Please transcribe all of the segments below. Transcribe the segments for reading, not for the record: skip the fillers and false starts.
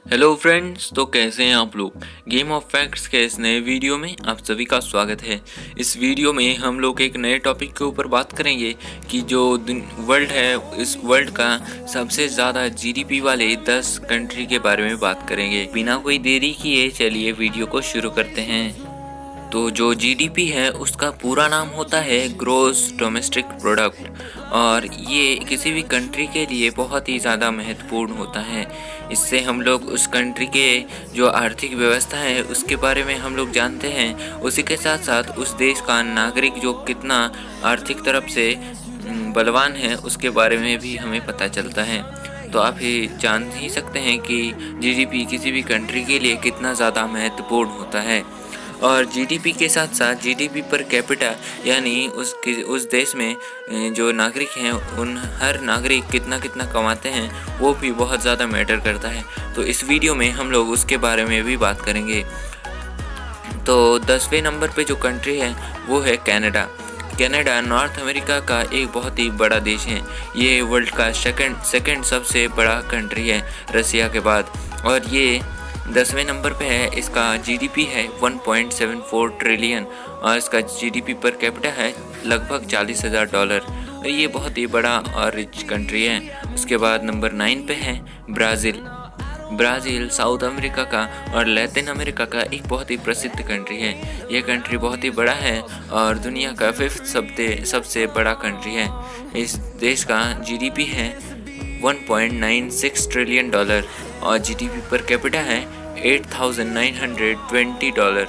Hello friends, तो कैसे हैं आप लोग। गेम ऑफ फैक्ट्स के इस नए वीडियो में आप सभी का स्वागत है। इस वीडियो में हम लोग एक नए टॉपिक के ऊपर बात करेंगे कि जो वर्ल्ड है, इस वर्ल्ड का सबसे ज़्यादा जीडीपी वाले 10 कंट्री के बारे में बात करेंगे। बिना कोई देरी किए चलिए वीडियो को शुरू करते हैं। तो जो जीडीपी है उसका पूरा नाम होता है ग्रॉस डोमेस्टिक प्रोडक्ट, और ये किसी भी कंट्री के लिए बहुत ही ज़्यादा महत्वपूर्ण होता है। इससे हम लोग उस कंट्री के जो आर्थिक व्यवस्था है उसके बारे में हम लोग जानते हैं। उसी के साथ साथ उस देश का नागरिक जो कितना आर्थिक तरफ से बलवान है उसके बारे में भी हमें पता चलता है। तो आप ये जान ही सकते हैं कि जीडीपी किसी भी कंट्री के लिए कितना ज़्यादा महत्वपूर्ण होता है। और जीडीपी के साथ साथ जीडीपी पर कैपिटा यानी उस देश में जो नागरिक हैं उन हर नागरिक कितना कितना कमाते हैं वो भी बहुत ज़्यादा मैटर करता है। तो इस वीडियो में हम लोग उसके बारे में भी बात करेंगे। तो 10वें नंबर पे जो कंट्री है वो है कनाडा। कनाडा नॉर्थ अमेरिका का एक बहुत ही बड़ा देश है। ये वर्ल्ड का सेकंड सबसे बड़ा कंट्री है रसिया के बाद, और ये 10वें नंबर पे है। इसका जीडीपी है 1.74 ट्रिलियन और इसका जीडीपी पर कैपिटा है लगभग $40,000, और ये बहुत ही बड़ा और रिच कंट्री है। उसके बाद नंबर 9 पे है ब्राज़ील। ब्राज़ील साउथ अमेरिका का और लैटिन अमेरिका का एक बहुत ही प्रसिद्ध कंट्री है। यह कंट्री बहुत ही बड़ा है और दुनिया का 5th सबसे बड़ा कंट्री है। इस देश का जीडीपी है $1.96 ट्रिलियन और जीडीपी पर कैपिटा है $8,920।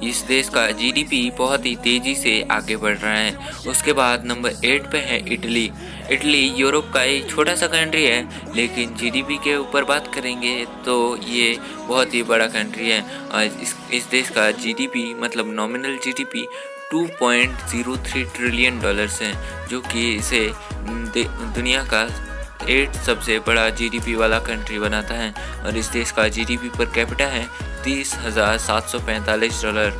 इस देश का जीडीपी बहुत ही तेज़ी से आगे बढ़ रहा है। उसके बाद नंबर 8 पे है इटली। इटली यूरोप का एक छोटा सा कंट्री है, लेकिन जीडीपी के ऊपर बात करेंगे तो ये बहुत ही बड़ा कंट्री है। और इस देश का जीडीपी मतलब नॉमिनल जीडीपी $2.03 ट्रिलियन है, जो कि इसे दुनिया का 8 सबसे बड़ा जीडीपी वाला कंट्री बनाता है। और इस देश का जीडीपी पर कैपिटा है $30,745।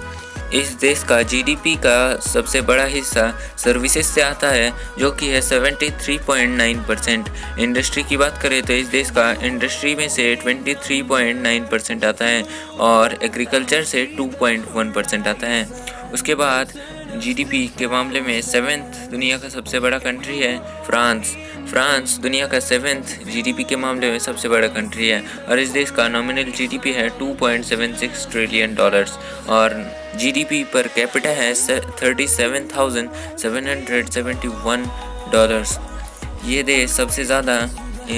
इस देश का जीडीपी का सबसे बड़ा हिस्सा सर्विसेज से आता है, जो कि है 73.9%। इंडस्ट्री की बात करें तो इस देश का इंडस्ट्री में से 23.9% आता है और एग्रीकल्चर से 2.1% आता है। उसके बाद जीडीपी के मामले में 7th दुनिया का सबसे बड़ा कंट्री है फ्रांस। फ्रांस दुनिया का 7th जीडीपी के मामले में सबसे बड़ा कंट्री है, और इस देश का नॉमिनल जीडीपी है $2.76 ट्रिलियन और जीडीपी पर कैपिटा है $37,771। ये देश सबसे ज़्यादा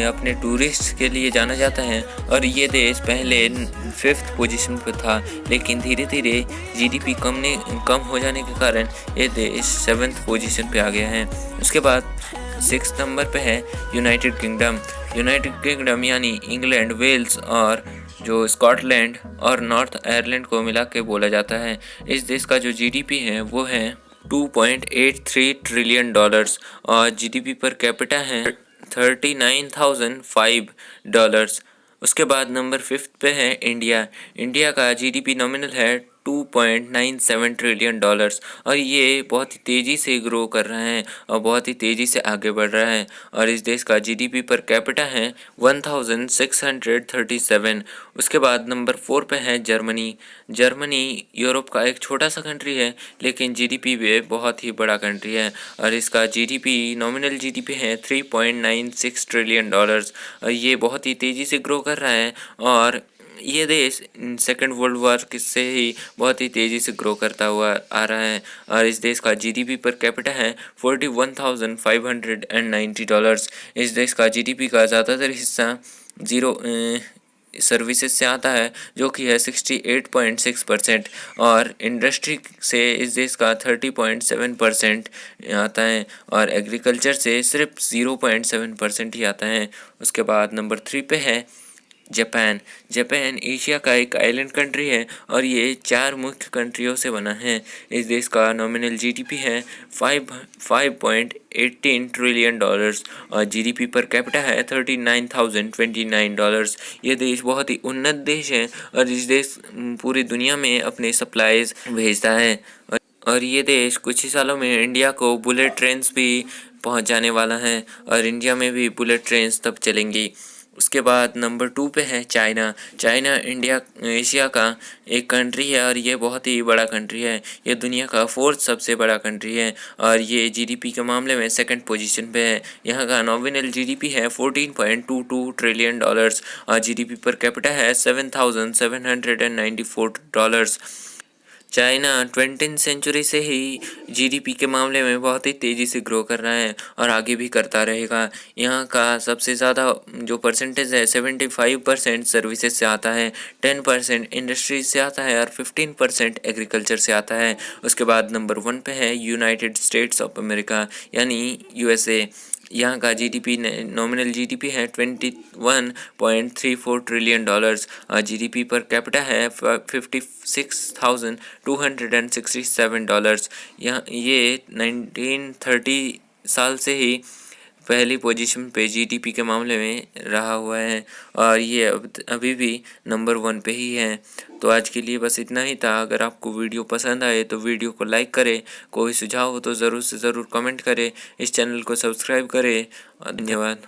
अपने टूरिस्ट के लिए जाना जाता है, और ये देश पहले 5th पोजीशन पर था, लेकिन धीरे धीरे जीडीपी कम हो जाने के कारण ये देश 7th पोजीशन पे आ गया है। उसके बाद 6th नंबर पे है यूनाइटेड किंगडम। यूनाइटेड किंगडम यानी इंग्लैंड, वेल्स और जो स्कॉटलैंड और नॉर्थ आयरलैंड को मिला के बोला जाता है। इस देश का जो जीडीपी है वो है $2.83 ट्रिलियन और जीडीपी पर कैपिटा है $39,005। उसके बाद नंबर 5 पे है इंडिया। इंडिया का जीडीपी नॉमिनल है $2.97 ट्रिलियन और ये बहुत ही तेज़ी से ग्रो कर रहा है और बहुत ही तेज़ी से आगे बढ़ रहा है। और इस देश का जीडीपी पर कैपिटा है 1637। उसके बाद नंबर 4 पे है जर्मनी। जर्मनी यूरोप का एक छोटा सा कंट्री है, लेकिन जीडीपी भी बहुत ही बड़ा कंट्री है, और इसका जीडीपी नॉमिनल जीडीपी है $3.96 ट्रिलियन और ये बहुत ही तेज़ी से ग्रो कर रहा है। और ये देश सेकेंड वर्ल्ड वॉर से ही बहुत ही तेज़ी से ग्रो करता हुआ आ रहा है, और इस देश का जीडीपी पर कैपिटा है $41,590। इस देश का जीडीपी का ज़्यादातर हिस्सा सर्विसेज से आता है, जो कि है 68.6%, और इंडस्ट्री से इस देश का 30.7% आता है, और एग्रीकल्चर से सिर्फ 0.7% ही आता है। उसके बाद नंबर 3 पे है जापान। जापान एशिया का एक आइलैंड कंट्री है, और ये 4 मुख्य कंट्रियों से बना है। इस देश का नॉमिनल जीडीपी है $5.18 ट्रिलियन और जीडीपी पर कैपिटा है $39,029। ये देश बहुत ही उन्नत देश है, और इस देश पूरी दुनिया में अपने सप्लाईज भेजता है। और ये देश कुछ ही सालों में इंडिया को बुलेट ट्रेन्स भी पहुंच जाने वाला है, और इंडिया में भी बुलेट ट्रेन्स तब चलेंगी। उसके बाद नंबर 2 पे है चाइना। चाइना इंडिया एशिया का एक कंट्री है और ये बहुत ही बड़ा कंट्री है। ये दुनिया का 4th सबसे बड़ा कंट्री है और ये जीडीपी के मामले में 2nd पोजीशन पे है। यहाँ का नॉमिनल जीडीपी है $14.22 ट्रिलियन और जीडीपी पर कैपिटा है $7,794। चाइना 20th सेंचुरी से ही जीडीपी के मामले में बहुत ही तेज़ी से ग्रो कर रहा है और आगे भी करता रहेगा। यहाँ का सबसे ज़्यादा जो परसेंटेज है 75% सर्विसेज से आता है, 10% इंडस्ट्रीज से आता है और 15% एग्रीकल्चर से आता है। उसके बाद नंबर 1 पे है यूनाइटेड स्टेट्स ऑफ अमेरिका यानी यूएसए। यहाँ का जीडीपी नॉमिनल जीडीपी है $21.34 ट्रिलियन और जीडीपी पर कैपिटा है $56,267। यहाँ ये 1930 साल से ही पहली पोजीशन पे जीडीपी के मामले में रहा हुआ है और ये अभी भी नंबर 1 पे ही है। तो आज के लिए बस इतना ही था। अगर आपको वीडियो पसंद आए तो वीडियो को लाइक करें, कोई सुझाव हो तो ज़रूर से ज़रूर कमेंट करें, इस चैनल को सब्सक्राइब करें। धन्यवाद।